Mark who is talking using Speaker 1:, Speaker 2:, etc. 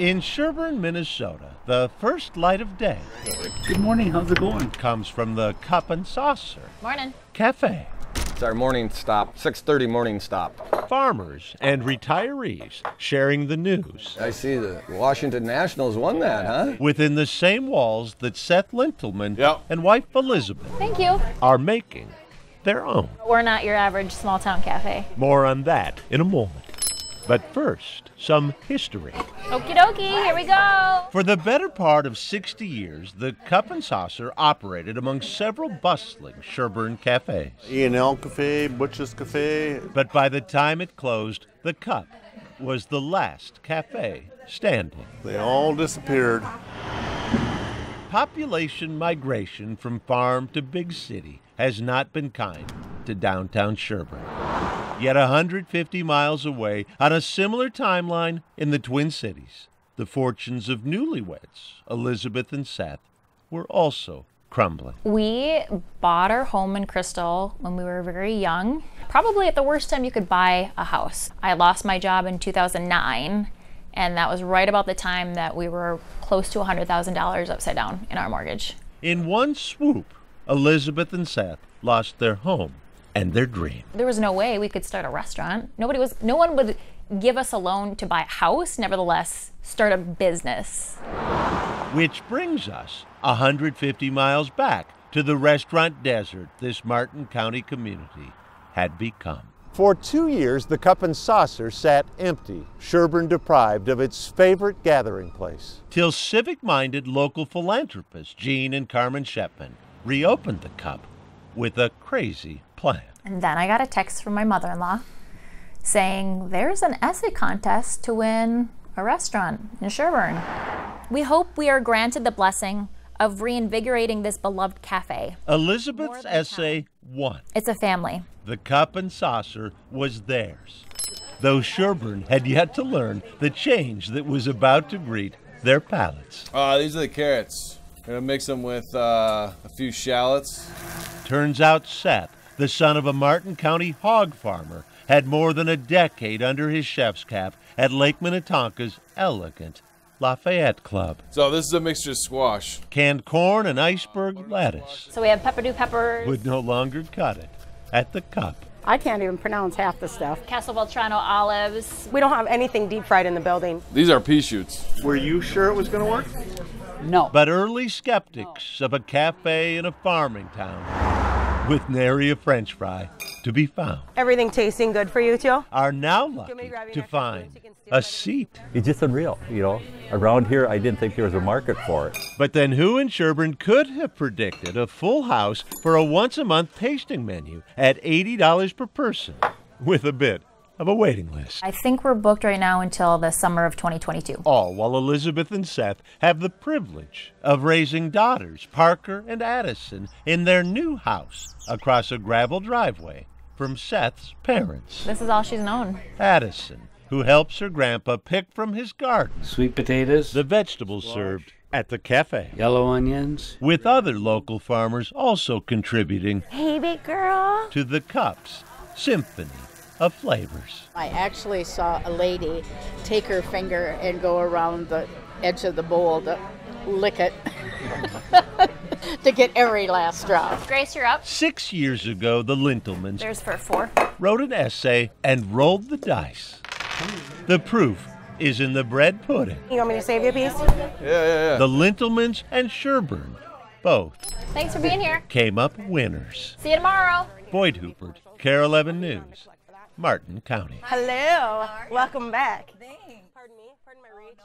Speaker 1: In Sherburne, Minnesota, the first light of day.
Speaker 2: Good morning, how's it going?
Speaker 1: Comes from the Cup and Saucer
Speaker 3: Morning.
Speaker 1: Cafe.
Speaker 4: It's our morning stop, 6:30 morning stop.
Speaker 1: Farmers and retirees sharing the news.
Speaker 4: I see the Washington Nationals won that, huh?
Speaker 1: Within the same walls that Seth Lintelman and wife Elizabeth
Speaker 3: Thank you.
Speaker 1: are making their own.
Speaker 3: We're not your average small town cafe.
Speaker 1: More on that in a moment. But first, some history.
Speaker 3: Okie dokie, here we go.
Speaker 1: For the better part of 60 years, the Cup and Saucer operated among several bustling Sherburne cafes.
Speaker 5: E&L Cafe, Butch's Cafe.
Speaker 1: But by the time it closed, the Cup was the last cafe standing.
Speaker 5: They all disappeared.
Speaker 1: Population migration from farm to big city has not been kind to downtown Sherburne. Yet 150 miles away, on a similar timeline in the Twin Cities, the fortunes of newlyweds, Elizabeth and Seth, were also crumbling.
Speaker 3: We bought our home in Crystal when we were very young, probably at the worst time you could buy a house. I lost my job in 2009, and that was right about the time that we were close to $100,000 upside down in our mortgage.
Speaker 1: In one swoop, Elizabeth and Seth lost their home and their dream.
Speaker 3: There was no way we could start a restaurant. No one would give us a loan to buy a house, nevertheless start a business.
Speaker 1: Which brings us 150 miles back to the restaurant desert this Martin County community had become. For 2 years, the Cup and Saucer sat empty, Sherburne deprived of its favorite gathering place. Till civic-minded local philanthropists Gene and Carmen Shepman reopened the Cup with a crazy plan.
Speaker 3: And then I got a text from my mother-in-law saying there's an essay contest to win a restaurant in Sherburne. We hope we are granted the blessing of reinvigorating this beloved cafe.
Speaker 1: Elizabeth's essay won.
Speaker 3: It's a family.
Speaker 1: The Cup and Saucer was theirs, though Sherburne had yet to learn the change that was about to greet their palates.
Speaker 6: These are the carrots. Gonna mix them with a few shallots.
Speaker 1: Turns out Seth, the son of a Martin County hog farmer, had more than a decade under his chef's cap at Lake Minnetonka's elegant Lafayette Club.
Speaker 6: So this is a mixture of squash.
Speaker 1: Canned corn and iceberg lettuce
Speaker 3: So we have pepperdew peppers,
Speaker 1: would no longer cut it at the Cup.
Speaker 7: I can't even pronounce half the stuff.
Speaker 3: Castle Beltrano olives.
Speaker 7: We don't have anything deep fried in the building.
Speaker 6: These are pea shoots.
Speaker 5: Were you sure it was going to work?
Speaker 2: No.
Speaker 1: But early skeptics of a cafe in a farming town with nary a French fry to be found
Speaker 7: Everything tasting good for you, too?
Speaker 1: are now lucky to find a seat.
Speaker 8: It's just unreal, you know. Around here, I didn't think there was a market for it.
Speaker 1: But then who in Sherburne could have predicted a full house for a once-a-month tasting menu at $80 per person with a bit of a waiting list?
Speaker 3: I think we're booked right now until the summer of 2022.
Speaker 1: All while Elizabeth and Seth have the privilege of raising daughters, Parker and Addison, in their new house across a gravel driveway from Seth's parents.
Speaker 3: This is all she's known.
Speaker 1: Addison, who helps her grandpa pick from his garden
Speaker 2: Sweet potatoes,
Speaker 1: the vegetables served at the cafe,
Speaker 2: yellow onions.
Speaker 1: with other local farmers also contributing
Speaker 7: Hey, big girl.
Speaker 1: to the Cup's symphony of flavors.
Speaker 9: I actually saw a lady take her finger and go around the edge of the bowl to lick it to get every last drop.
Speaker 3: Grace, you're up.
Speaker 1: 6 years ago, the Lintelmans
Speaker 3: There's for 4.
Speaker 1: wrote an essay and rolled the dice. The proof is in the bread pudding.
Speaker 7: You want me to save you a piece?
Speaker 6: Yeah.
Speaker 1: The Lintelmans and Sherburne both
Speaker 3: Thanks for being here.
Speaker 1: came up winners.
Speaker 3: See you tomorrow.
Speaker 1: Boyd Huppert, KARE 11 News, Martin County.
Speaker 7: Hello. Welcome back.
Speaker 10: Thanks.
Speaker 7: Pardon me. Pardon my reach.